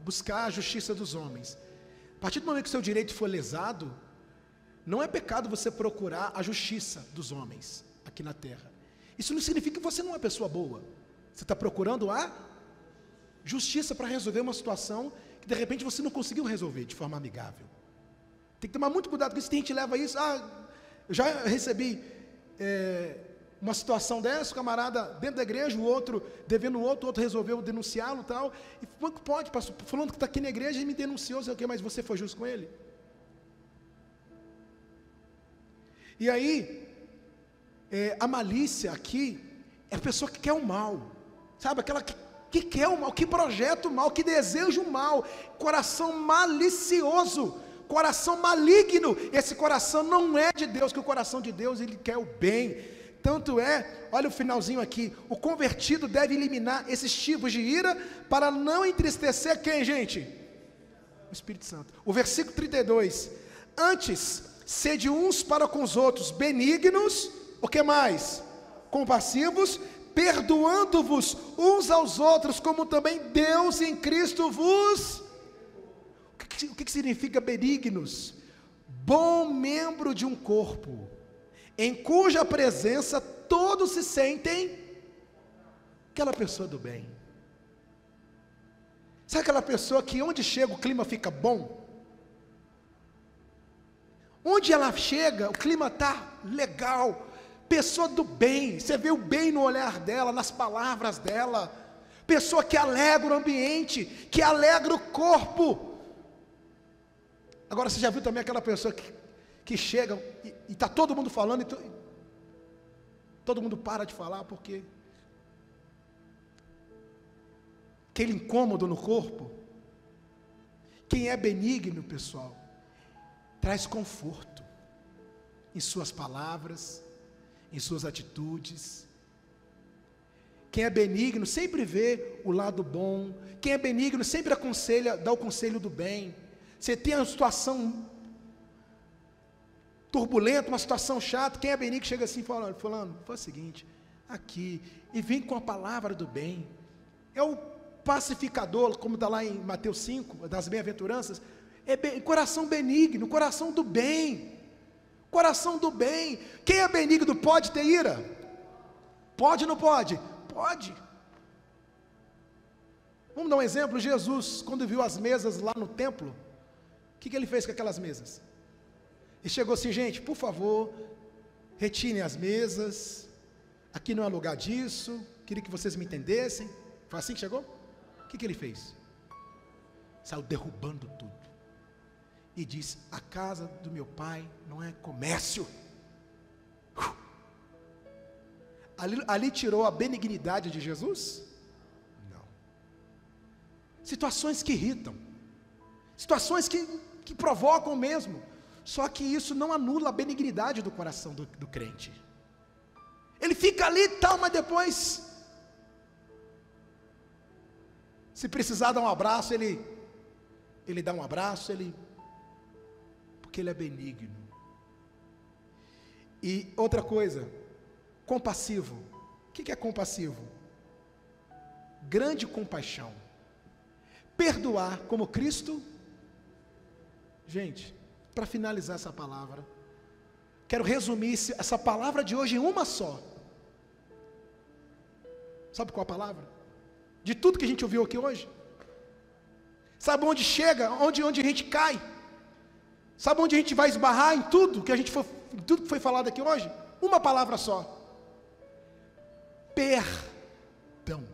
Buscar a justiça dos homens. A partir do momento que o seu direito for lesado, não é pecado você procurar a justiça dos homens aqui na terra. Isso não significa que você não é uma pessoa boa. Você está procurando a justiça para resolver uma situação que de repente você não conseguiu resolver de forma amigável. Tem que tomar muito cuidado com isso. Tem gente que leva isso. Eu já recebi uma situação dessa, o camarada dentro da igreja, o outro devendo o outro resolveu denunciá-lo e tal. E como que pode, pastor? Falando que está aqui na igreja e me denunciou, sei o quê, mas você foi justo com ele? E aí, a malícia aqui é a pessoa que quer o mal, sabe? Aquela que quer o mal, que projeta o mal, que deseja o mal, coração malicioso, coração maligno. Esse coração não é de Deus, que o coração de Deus, ele quer o bem. Tanto olha o finalzinho aqui, o convertido deve eliminar esses tipos de ira para não entristecer quem, gente? O Espírito Santo. O versículo 32, antes, sede uns para com os outros benignos, o que mais? Compassivos, perdoando-vos uns aos outros, como também Deus em Cristo vos... O que significa benignos? Bom membro de um corpo, em cuja presença todos se sentem aquela pessoa do bem. Sabe aquela pessoa que onde chega o clima fica bom? Onde ela chega, o clima está legal, pessoa do bem, você vê o bem no olhar dela, nas palavras dela, pessoa que alegra o ambiente, que alegra o corpo. Agora você já viu também aquela pessoa que chega e está todo mundo falando e todo mundo para de falar porque aquele incômodo no corpo. Quem é benigno, pessoal, traz conforto em suas palavras, em suas atitudes. Quem é benigno sempre vê o lado bom. Quem é benigno sempre aconselha, dá o conselho do bem. Você tem uma situação turbulento, uma situação chata, quem é benigno chega assim e fala: fulano, faz o seguinte, aqui, e vem com a palavra do bem. É o pacificador, como está lá em Mateus 5, das bem-aventuranças. Coração benigno, coração do bem. Coração do bem. Quem é benigno pode ter ira? Pode ou não pode? Pode. Vamos dar um exemplo. Jesus, quando viu as mesas lá no templo, o que ele fez com aquelas mesas? Ele chegou assim: gente, por favor, retirem as mesas, aqui não é lugar disso, queria que vocês me entendessem. Foi assim que chegou? O que ele fez? Saiu derrubando tudo e disse: a casa do meu pai não é comércio. Ali tirou a benignidade de Jesus? Não. Situações que irritam, situações que provocam mesmo, só que isso não anula a benignidade do coração do crente. Ele fica ali e tal, mas depois, se precisar dar um abraço, ele dá um abraço, porque ele é benigno. E outra coisa, compassivo. O que é compassivo? Grande compaixão. Perdoar como Cristo. Gente, para finalizar essa palavra, quero resumir essa palavra de hoje em uma só. Sabe qual a palavra? De tudo que a gente ouviu aqui hoje. Sabe onde chega, onde a gente cai? Sabe onde a gente vai esbarrar em tudo tudo que foi falado aqui hoje? Uma palavra só: perdão.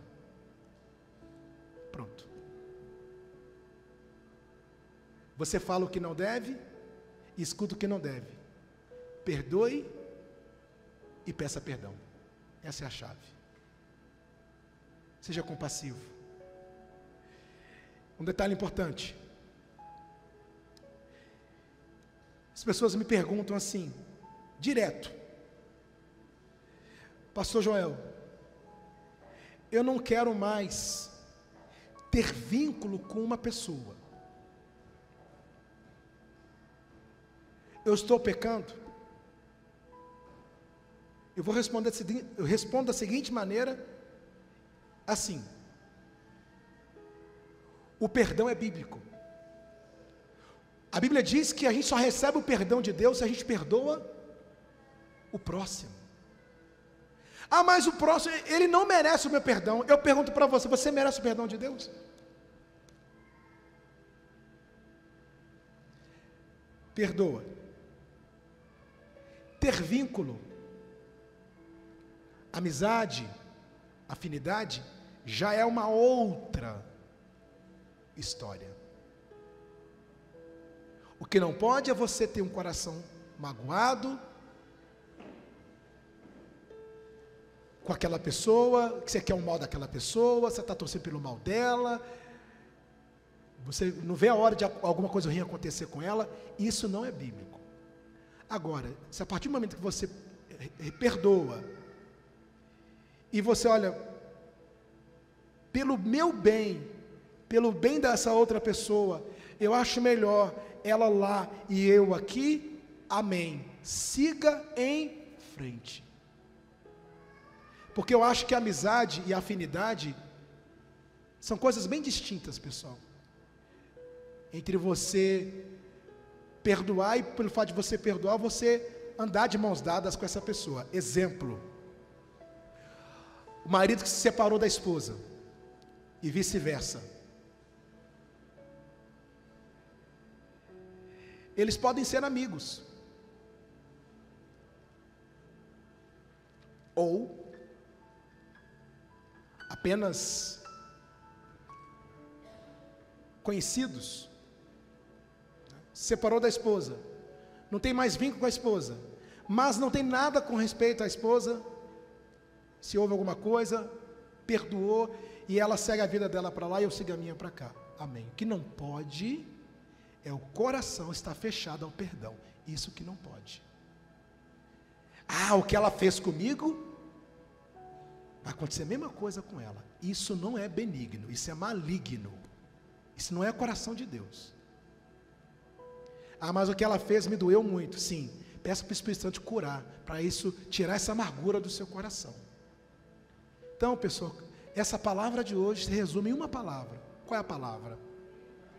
Pronto. Você fala o que não deve e escuta o que não deve. Perdoe e peça perdão. Essa é a chave. Seja compassivo. Um detalhe importante: as pessoas me perguntam assim, direto: Pastor Joel, eu não quero mais ter vínculo com uma pessoa. Eu estou pecando? Eu respondo da seguinte maneira, assim: o perdão é bíblico. A Bíblia diz que a gente só recebe o perdão de Deus se a gente perdoa o próximo. Ah, mas o próximo, ele não merece o meu perdão. Eu pergunto para você: você merece o perdão de Deus? Perdoa. Ter vínculo, amizade, afinidade, já é uma outra história. O que não pode é você ter um coração magoado com aquela pessoa, que você quer o mal daquela pessoa, você está torcendo pelo mal dela, você não vê a hora de alguma coisa ruim acontecer com ela. Isso não é bíblico. Agora, se a partir do momento que você perdoa, e você olha, pelo meu bem, pelo bem dessa outra pessoa, eu acho melhor ela lá e eu aqui, amém, siga em frente. Porque eu acho que a amizade e a afinidade são coisas bem distintas, pessoal. Entre você perdoar e, pelo fato de você perdoar, você andar de mãos dadas com essa pessoa. Exemplo: o marido que se separou da esposa e vice-versa. Eles podem ser amigos, ou apenas conhecidos. Se separou da esposa, não tem mais vínculo com a esposa, mas não tem nada com respeito à esposa. Se houve alguma coisa, perdoou, e ela segue a vida dela para lá e eu sigo a minha para cá. Amém. O que não pode é o coração estar fechado ao perdão. Isso que não pode. Ah, o que ela fez comigo, vai acontecer a mesma coisa com ela. Isso não é benigno, isso é maligno. Isso não é coração de Deus. Ah, mas o que ela fez me doeu muito. Sim, peça para o Espírito Santo curar, para isso tirar essa amargura do seu coração. Então, pessoal, essa palavra de hoje se resume em uma palavra. Qual é a palavra?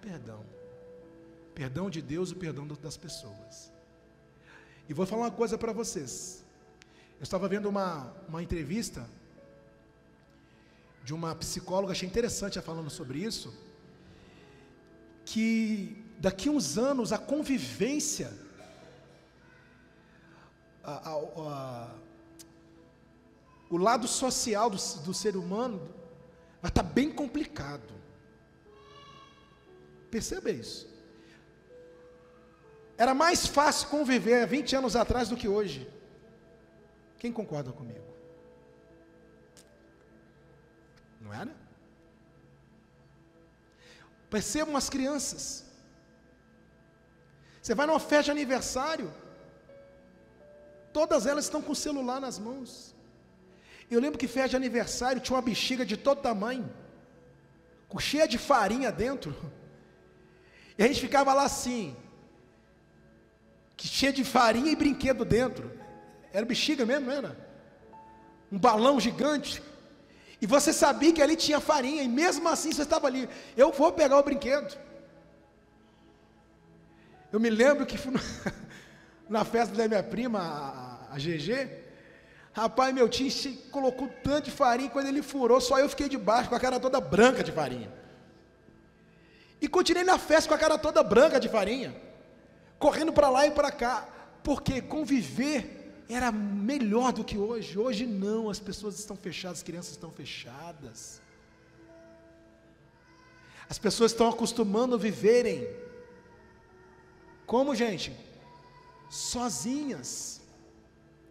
Perdão. Perdão de Deus e perdão das pessoas. E vou falar uma coisa para vocês. Eu estava vendo uma entrevista de uma psicóloga, achei interessante ela falando sobre isso, que daqui a uns anos a convivência, o lado social do ser humano vai estar bem complicado. Perceba isso. Era mais fácil conviver há 20 anos atrás do que hoje. Quem concorda comigo? Não era? Percebam as crianças. Você vai numa festa de aniversário, todas elas estão com o celular nas mãos. Eu lembro que festa de aniversário tinha uma bexiga de todo tamanho, cheia de farinha dentro, e a gente ficava lá assim, cheia de farinha e brinquedo dentro. Era bexiga mesmo, não era? Um balão gigante. E você sabia que ali tinha farinha, e mesmo assim você estava ali. Eu vou pegar o brinquedo. Eu me lembro que fui na festa da minha prima, a GG, rapaz, meu tio colocou tanto de farinha, quando ele furou, só eu fiquei de baixo, com a cara toda branca de farinha. E continuei na festa com a cara toda branca de farinha, correndo para lá e para cá, porque conviver era melhor do que hoje. Hoje não, as pessoas estão fechadas, as crianças estão fechadas. As pessoas estão acostumando a viverem como, gente? Sozinhas.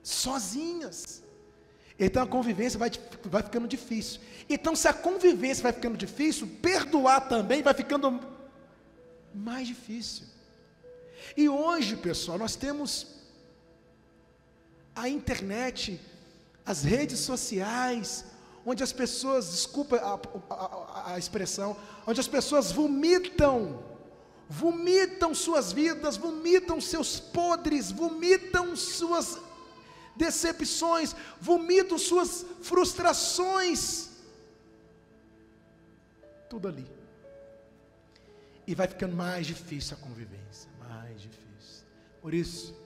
Sozinhas. Então a convivência vai ficando difícil. Então, se a convivência vai ficando difícil, perdoar também vai ficando mais difícil. E hoje, pessoal, nós temos a internet, as redes sociais, onde as pessoas, desculpa a expressão, onde as pessoas vomitam suas vidas, vomitam seus podres, vomitam suas decepções, vomitam suas frustrações, tudo ali. E vai ficando mais difícil a convivência, mais difícil. Por isso,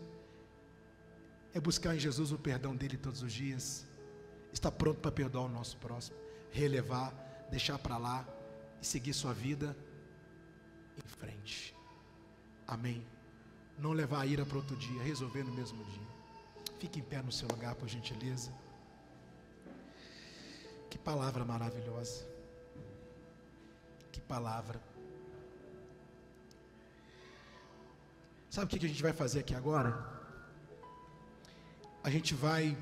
é buscar em Jesus o perdão dele todos os dias, estar pronto para perdoar o nosso próximo, relevar, deixar para lá e seguir sua vida em frente. Amém. Não levar a ira para outro dia, resolver no mesmo dia. Fique em pé no seu lugar, por gentileza. Que palavra maravilhosa. Que palavra. Sabe o que a gente vai fazer aqui agora? A gente vai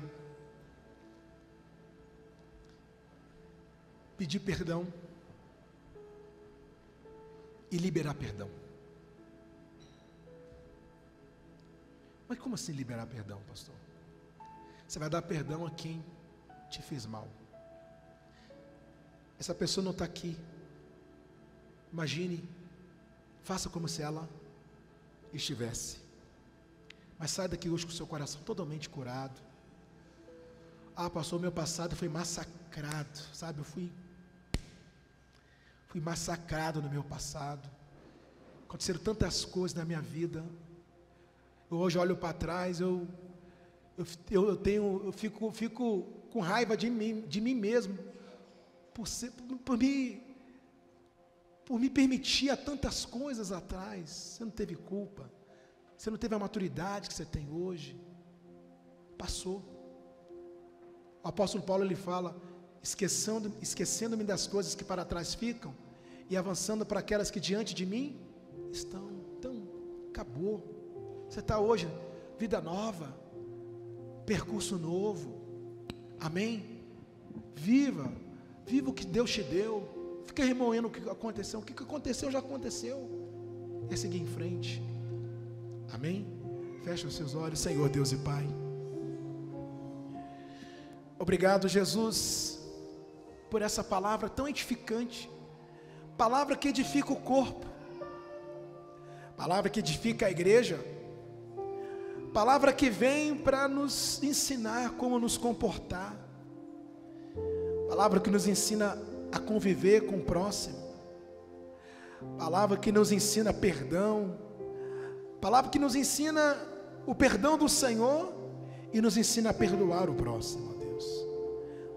pedir perdão e liberar perdão. Mas como assim liberar perdão, pastor? Você vai dar perdão a quem te fez mal. Essa pessoa não está aqui. Imagine, faça como se ela estivesse. Mas sai daqui hoje com o seu coração totalmente curado. Ah, pastor, meu passado foi massacrado, sabe? Eu fui massacrado no meu passado. Aconteceram tantas coisas na minha vida. Eu hoje olho para trás, eu fico com raiva de mim mesmo, por me permitir a tantas coisas atrás. Você não teve culpa, você não teve a maturidade que você tem hoje. Passou. O apóstolo Paulo, ele fala: esquecendo-me das coisas que para trás ficam e avançando para aquelas que diante de mim estão. Então, acabou. Você está hoje, vida nova, percurso novo, amém? Viva o que Deus te deu, fica remoendo o que aconteceu. O que aconteceu já aconteceu, é seguir em frente, amém? Feche os seus olhos. Senhor Deus e Pai, obrigado, Jesus, por essa palavra tão edificante, palavra que edifica o corpo, palavra que edifica a igreja, palavra que vem para nos ensinar como nos comportar, palavra que nos ensina a conviver com o próximo, palavra que nos ensina perdão, palavra que nos ensina o perdão do Senhor e nos ensina a perdoar o próximo, ó Deus.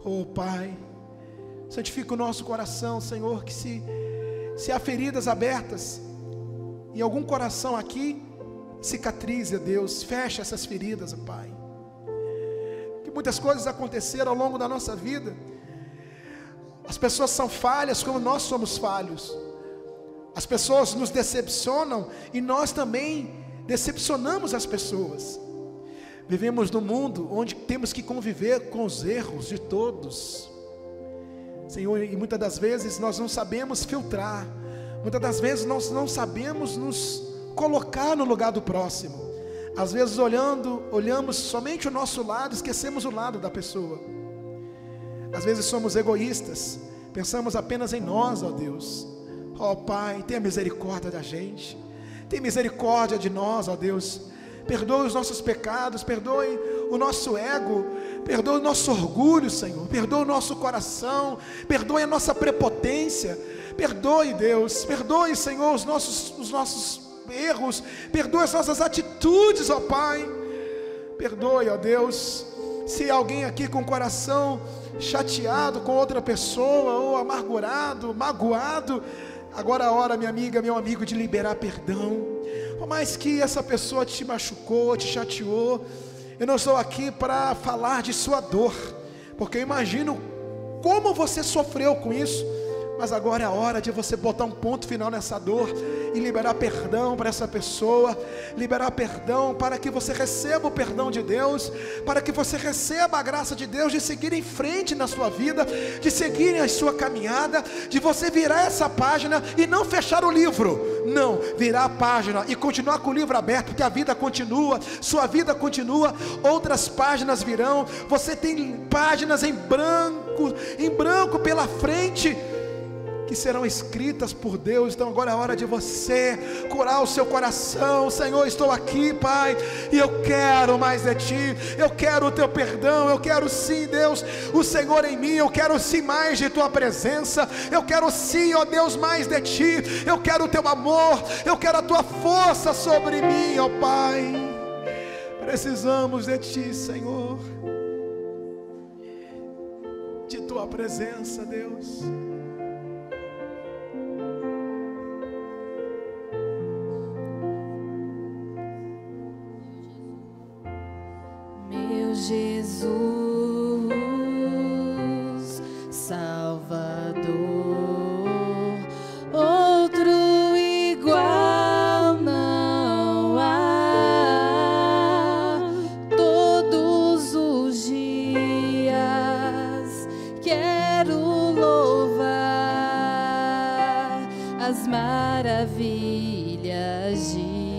Oh Pai, santifica o nosso coração, Senhor, que se há feridas abertas em algum coração aqui, cicatrize, ó Deus, fecha essas feridas, ó Pai. Que muitas coisas aconteceram ao longo da nossa vida, as pessoas são falhas como nós somos falhos, as pessoas nos decepcionam e nós também decepcionamos as pessoas. Vivemos num mundo onde temos que conviver com os erros de todos, Senhor, e muitas das vezes nós não sabemos filtrar, muitas das vezes nós não sabemos nos colocar no lugar do próximo. Às vezes olhamos somente o nosso lado, esquecemos o lado da pessoa. Às vezes somos egoístas, pensamos apenas em nós, ó Deus. Ó Pai, tenha misericórdia da gente, tem misericórdia de nós, ó Deus. Perdoe os nossos pecados, perdoe o nosso ego, perdoe o nosso orgulho, Senhor, perdoe o nosso coração, perdoe a nossa prepotência, perdoe, Deus, perdoe, Senhor, os nossos erros, perdoe as nossas atitudes, ó Pai, perdoe, ó Deus. Se alguém aqui com o coração chateado com outra pessoa, ou amargurado, magoado, agora é a hora, minha amiga, meu amigo, de liberar perdão. Por mais que essa pessoa te machucou, te chateou, eu não estou aqui para falar de sua dor, porque eu imagino como você sofreu com isso, mas agora é a hora de você botar um ponto final nessa dor e liberar perdão para essa pessoa, liberar perdão para que você receba o perdão de Deus, para que você receba a graça de Deus de seguir em frente na sua vida, de seguir a sua caminhada, de você virar essa página e não fechar o livro, não, virar a página e continuar com o livro aberto, porque a vida continua, sua vida continua, outras páginas virão, você tem páginas em branco pela frente, que serão escritas por Deus. Então agora é a hora de você curar o seu coração. Senhor, estou aqui, Pai, e eu quero mais de Ti, eu quero o Teu perdão, eu quero sim, Deus, o Senhor em mim, eu quero sim mais de Tua presença, eu quero sim, ó Deus, mais de Ti, eu quero o Teu amor, eu quero a Tua força sobre mim, ó Pai, precisamos de Ti, Senhor, de Tua presença, Deus. Jesus, Salvador, outro igual não há. Todos os dias quero louvar as maravilhas de